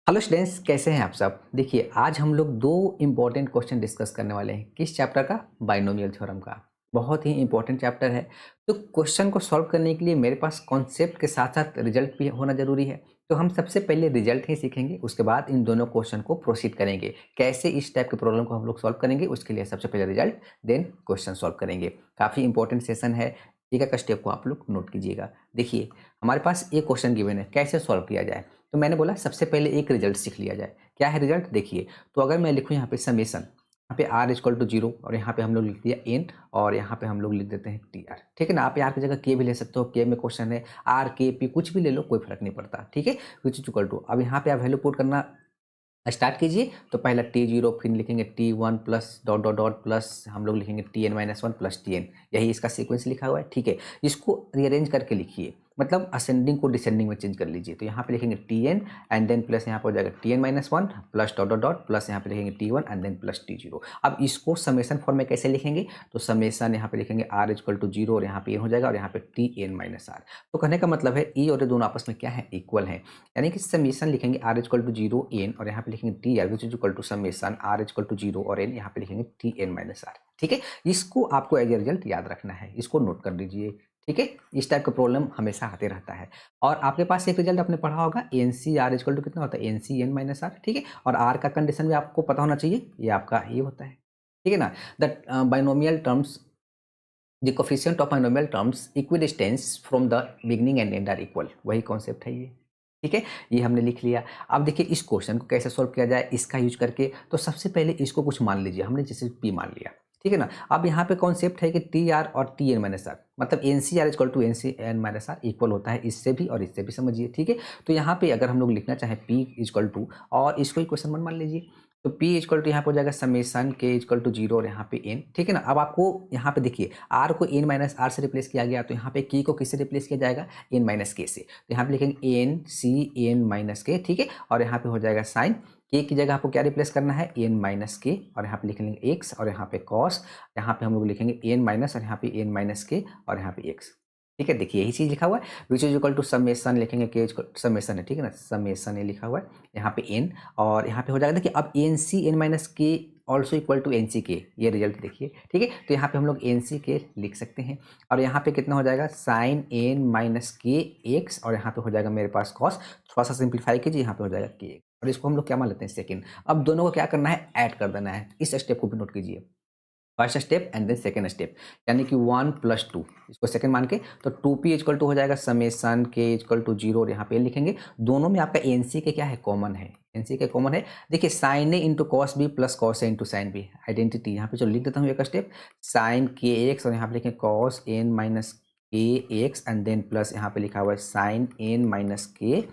Hello students, कैसे हैं आप सब। देखिए, आज हम लोग दो इम्पॉर्टेंट क्वेश्चन डिस्कस करने वाले हैं। किस चैप्टर का? बाइनोमियल थ्योरम का। बहुत ही इंपॉर्टेंट चैप्टर है। तो क्वेश्चन को सॉल्व करने के लिए मेरे पास कॉन्सेप्ट के साथ साथ रिजल्ट भी होना जरूरी है। तो हम सबसे पहले रिजल्ट ही सीखेंगे, उसके बाद इन दोनों क्वेश्चन को प्रोसीड करेंगे। कैसे इस टाइप के प्रॉब्लम को हम लोग सॉल्व करेंगे, उसके लिए सबसे पहले रिजल्ट, देन क्वेश्चन सॉल्व करेंगे। काफ़ी इंपॉर्टेंट सेशन है। एक एक स्टेप को आप लोग नोट कीजिएगा। देखिए, हमारे पास एक क्वेश्चन गिवन है, कैसे सॉल्व किया जाए। तो मैंने बोला सबसे पहले एक रिजल्ट सीख लिया जाए। क्या है रिजल्ट? देखिए, तो अगर मैं लिखूँ यहाँ पे समेसन, यहाँ पे r इक्वल टू 0 और यहाँ पे हम लोग लिख दिया n और यहाँ पे हम लोग लिख देते हैं tr। ठीक है ना। आप यार की जगह के भी ले सकते हो, के में क्वेश्चन है, आर के पी कुछ भी ले लो, कोई फर्क नहीं पड़ता। ठीक है, विच इज इक्वल टू, अब यहाँ पे आप वैल्यू पुट करना स्टार्ट कीजिए। तो पहला T0, फिर लिखेंगे T1 plus dot dot dot plus हम लोग लिखेंगे Tn-1 प्लस Tn। यही इसका सीक्वेंस लिखा हुआ है। ठीक है, इसको रीअरेंज करके लिखिए, मतलब असेंडिंग को डिसेंडिंग में चेंज कर लीजिए। तो यहाँ पे लिखेंगे Tn एंड देन प्लस यहाँ पे हो जाएगा Tn-1 plus dot dot dot plus यहाँ पे लिखेंगे T1 and then plus T0। अब इसको समेसन फॉर्म में कैसे लिखेंगे? तो समेसन यहाँ पे लिखेंगे r इक्वल टू 0 और यहाँ पे हो जाएगा और यहाँ पे Tn-r। तो कहने का मतलब है ई और ये दोनों आपस में क्या है? इक्वल है। यानी कि समेसन लिखेंगे r इक्वल टू 0 n और यहाँ पे लिखेंगे T R which is equal to summation r equal to 0 और n, यहाँ पे लिखेंगे Tn-r। ठीक है, इसको आपको एज ए रिजल्ट याद रखना है, इसको नोट कर लीजिए। ठीक है, इस टाइप का प्रॉब्लम हमेशा आते रहता है। और आपके पास एक रिजल्ट आपने पढ़ा होगा, N C R equal to कितना होता है? N C N minus R. ठीक है, और आर का कंडीशन भी आपको पता होना चाहिए, ये आपका ये होता है। ठीक है ना। The binomial terms, the coefficient of binomial terms equidistance from the beginning and and are equal. वही कॉन्सेप्ट है ये। ठीक है, ये हमने लिख लिया। अब देखिए इस क्वेश्चन को कैसे सॉल्व किया जाए इसका यूज करके। तो सबसे पहले इसको कुछ मान लीजिए, हमने जैसे पी मान लिया। ठीक है ना। अब यहाँ पे कॉन्सेप्ट है कि टी आर और टी एन माइनस आर, मतलब N C R equal to N C N minus R equal होता है इससे भी और इससे भी, समझिए। ठीक है, तो यहाँ पे अगर हम लोग लिखना चाहें पी इक्वल टू और इसको इक्वेशन वन मान लीजिए, तो P इक्वल टू यहाँ पे हो जाएगा समेसन K इक्वल टू 0 और यहाँ पे n। ठीक है ना। अब आपको यहाँ पे देखिए R को n माइनस आर से रिप्लेस किया गया, तो यहाँ पे K को किससे रिप्लेस किया जाएगा? n माइनस के से। तो यहाँ पे लिखेंगे n c n माइनस के। ठीक है, और यहाँ पे हो जाएगा साइन K की जगह आपको क्या रिप्लेस करना है? n माइनस के, और यहाँ पे लिख लेंगे x और यहाँ पे cos, यहाँ पे हम लोग लिखेंगे n माइनस और यहाँ पे n माइनस के और यहाँ पे x। ठीक है, देखिए यही चीज लिखा हुआ है, which is equal to summation लिखेंगे के समेसन है। ठीक है ना, समेसन ये लिखा हुआ है, यहाँ पे n और यहाँ पे हो जाएगा। देखिए अब N C N minus K also equal to N C K, ये रिजल्ट देखिए। ठीक है, तो यहाँ पे हम लोग एन सी के लिख सकते हैं और यहाँ पे कितना हो जाएगा? साइन एन माइनस के एक्स और यहाँ पे हो जाएगा मेरे पास कॉस। थोड़ा सा सिंप्लीफाई कीजिए, यहाँ पे हो जाएगा के और इसको हम लोग क्या मान लेते हैं? सेकेंड। अब दोनों को क्या करना है? ऐड कर देना है। इस स्टेप को भी नोट कीजिए, first step and then second step, यानी कि 1 प्लस 2, इसको सेकेंड मान के। तो 2p इक्वल टू हो जाएगा समेसन के इक्वल टू 0 और यहाँ पे लिखेंगे। दोनों में आपका एन सी के क्या है? कॉमन है, एन सी के कॉमन है। देखिए sine A into cos B plus cos A into sine B, identity. यहाँ पे चलो लिख देता हूँ एक स्टेप, साइन के एक्स और यहाँ पे लिखेंगे कॉस एन माइनस के एक्स एंड देन प्लस यहाँ पे लिखा हुआ है साइन एन माइनस के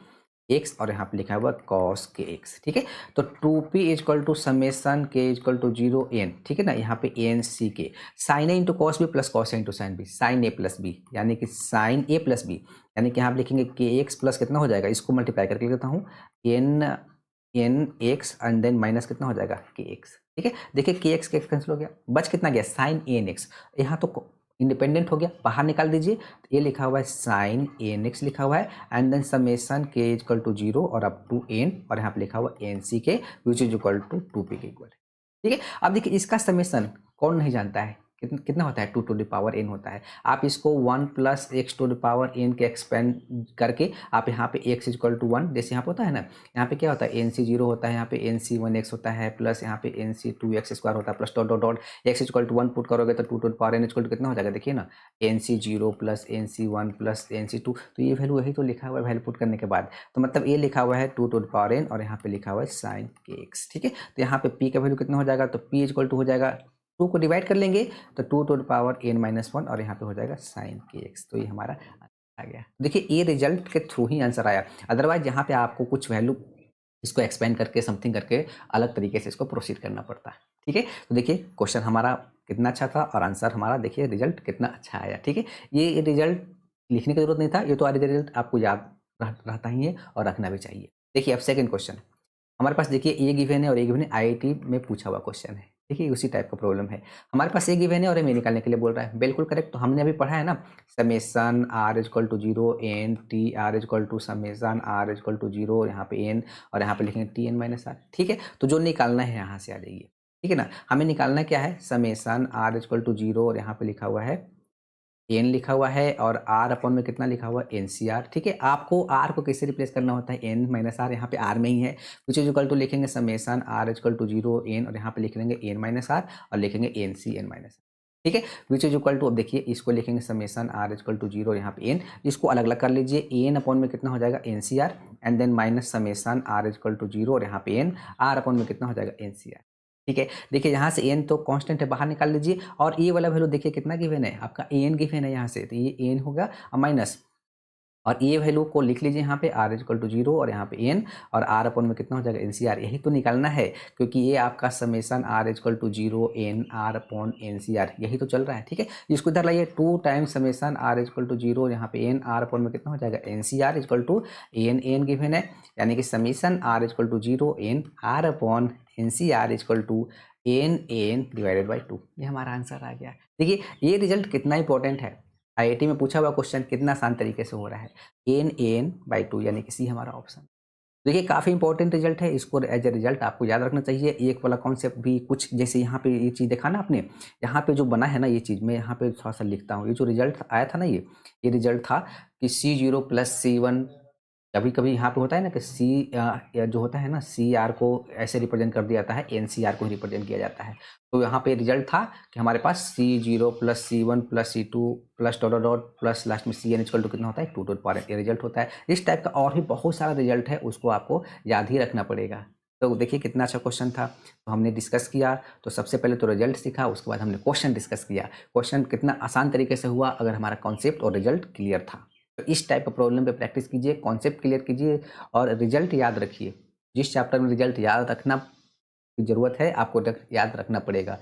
एक्स और यहाँ पे लिखा हुआ कॉस के एक्स। ठीक है, तो 2p इक्वल टू समेसन के इक्वल टू 0 n। ठीक है ना, यहाँ पे एन सी के, sine A into cos B plus cos A into sine B, sine A plus B, यानी कि साइन ए प्लस बी, यानी कि यहाँ पे लिखेंगे के एक्स प्लस कितना हो जाएगा? इसको मल्टीप्लाई करके लिख देता हूँ, N N X and then minus कितना हो जाएगा? के एक्स। ठीक है, देखिए के एक्स कैंसिल हो गया, बच कितना गया? Sine N X. यहाँ तो इंडिपेंडेंट हो गया, बाहर निकाल दीजिए। तो ये लिखा हुआ है साइन एन एक्स लिखा हुआ है एंड देन समेसन के इक्वल टू 0 और अप टू n और यहाँ पे लिखा हुआ एन सी के विच इज इक्वल टू 2p के इक्वल। ठीक है, अब देखिए इसका समेसन कौन नहीं जानता है? कितना होता है? 2 टू द पावर n होता है। आप इसको 1 plus X to the power n के एक्सपेंड करके आप यहाँ पे x इक्वल टू 1, जैसे यहाँ पे होता है ना, यहाँ पे क्या होता है? एन सी 0 होता है, यहाँ पे एन सी 1 एक्स होता है, प्लस यहाँ पे एन सी 2 एक्स स्क्वायर होता है, plus dot dot dot X equal to 1 put करोगे तो 2 to the power n equal to कितना हो जाएगा? देखिए ना, N C 0 plus N C 1 plus N C 2। तो ये वैल्यू वही तो लिखा हुआ है वैल्यू पुट करने के बाद। तो मतलब ये लिखा हुआ है 2 टू द पावर n और यहाँ पे लिखा हुआ है साइन के एक्स। ठीक है, तो यहाँ पे p का वैल्यू कितना हो जाएगा? तो p इक्वल टू हो जाएगा, 2 को डिवाइड कर लेंगे तो 2 to the power n minus 1 और यहाँ पे हो जाएगा साइन के एक्स। तो ये हमारा आ गया। देखिए ये रिजल्ट के थ्रू ही आंसर आया, अदरवाइज यहाँ पे आपको कुछ वैल्यू इसको एक्सपेंड करके समथिंग करके अलग तरीके से इसको प्रोसीड करना पड़ता है। ठीक है, तो देखिए क्वेश्चन हमारा कितना अच्छा था और आंसर हमारा देखिए रिजल्ट कितना अच्छा आया। ठीक है, ये रिजल्ट लिखने की जरूरत नहीं था, ये तो आगे रिजल्ट आपको याद रहता ही है और रखना भी चाहिए। देखिए अब सेकेंड क्वेश्चन हमारे पास, देखिए ये गिवन है और ये गिवन है, IIT में पूछा हुआ क्वेश्चन है। देखिए उसी टाइप का प्रॉब्लम है। हमारे पास ए गिवन है और हमें निकालने के लिए बोल रहा है, बिल्कुल करेक्ट। तो हमने अभी पढ़ा है ना, summation R is equal to 0 N T R is equal to summation R is equal to 0, यहाँ पे एन और यहाँ पे लिखेंगे टी एन माइनस आर। ठीक है, तो जो निकालना है यहाँ से आ जाइए। ठीक है ना, हमें निकालना क्या है, summation R is equal to 0 और यहाँ पे लिखा हुआ है एन लिखा हुआ है और आर अपॉन में कितना लिखा हुआ है, एन सी आर। ठीक है, आपको आर को कैसे रिप्लेस करना होता है, एन माइनस आर, यहाँ पे आर में ही है, विच इज इक्वल टू लिखेंगे summation R is equal to 0 N और यहाँ पे लिख लेंगे एन माइनस आर और लिखेंगे N C N minus R. ठीक है, विच इज इक्वल टू, अब देखिए इसको लिखेंगे summation R is equal to 0 यहाँ पे एन, इसको अलग अलग कर लीजिए, एन अपॉन में कितना हो जाएगा, N C R and then minus summation R is equal to 0 और यहाँ पे एन, आर अपॉन में कितना हो जाएगा, एन सी आर। ठीक है, देखिए यहाँ से एन तो कांस्टेंट है, बाहर निकाल लीजिए और ये वाला वैल्यू देखिए कितना गिवन है आपका, एन गिवन है यहाँ से, तो ये एन होगा माइनस और ये वैल्यू को लिख लीजिए यहाँ पे आर इक्वल टू 0 और यहाँ पे एन और आर अपॉन में कितना हो जाएगा, एनसीआर। यही तो निकालना है क्योंकि ये आपका summation R equal to 0 N R upon NCR यही तो चल रहा है। ठीक है, इसको इधर लाइए, 2 times summation R equal to 0 यहाँ पे एन आर अपॉन में कितना हो जाएगा, NCR equal to N, N given है यानी कि summation R equal to 0 N R upon NCR equal to N N divided by 2। ये हमारा आंसर आ गया। देखिए ये रिजल्ट कितना इंपॉर्टेंट है, आईआईटी में पूछा हुआ क्वेश्चन कितना आसान तरीके से हो रहा है, एन बाई 2 यानी कि सी हमारा ऑप्शन। देखिए काफ़ी इंपॉर्टेंट रिजल्ट है, इसको एज ए रिजल्ट आपको याद रखना चाहिए। एक वाला कॉन्सेप्ट भी कुछ जैसे यहाँ पे ये चीज़ देखा ना आपने, यहाँ पे जो बना है ना ये चीज़, मैं यहाँ पे थोड़ा सा लिखता हूँ, ये जो रिजल्ट आया था ना, ये रिजल्ट था कि C0 प्लस C1, कभी कभी यहाँ पे होता है ना कि सी जो होता है ना, सी आर को ऐसे रिप्रेजेंट कर दिया जाता है, एन सी आर को रिप्रेजेंट किया जाता है। तो यहाँ पे रिजल्ट था कि हमारे पास C0 plus C1 plus C2 plus dot dot plus last में CN इक्वल टू कितना होता है, 2 टू द पावर ये रिजल्ट होता है। इस टाइप का और भी बहुत सारा रिजल्ट है, उसको आपको याद ही रखना पड़ेगा। तो देखिए कितना अच्छा क्वेश्चन था, तो हमने डिस्कस किया। तो सबसे पहले तो रिजल्ट सीखा, उसके बाद हमने क्वेश्चन डिस्कस किया। क्वेश्चन कितना आसान तरीके से हुआ अगर हमारा कॉन्सेप्ट और रिजल्ट क्लियर था। तो इस टाइप का प्रॉब्लम पे प्रैक्टिस कीजिए, कॉन्सेप्ट क्लियर कीजिए और रिजल्ट याद रखिए। जिस चैप्टर में रिजल्ट याद रखना की ज़रूरत है आपको याद रखना पड़ेगा।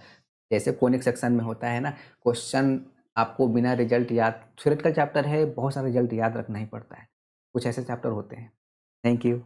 जैसे कोनिक सेक्शन में होता है ना, क्वेश्चन आपको बिना रिजल्ट याद, थ्योरेटिकल चैप्टर है, बहुत सारा रिजल्ट याद रखना ही पड़ता है, कुछ ऐसे चैप्टर होते हैं। Thank you.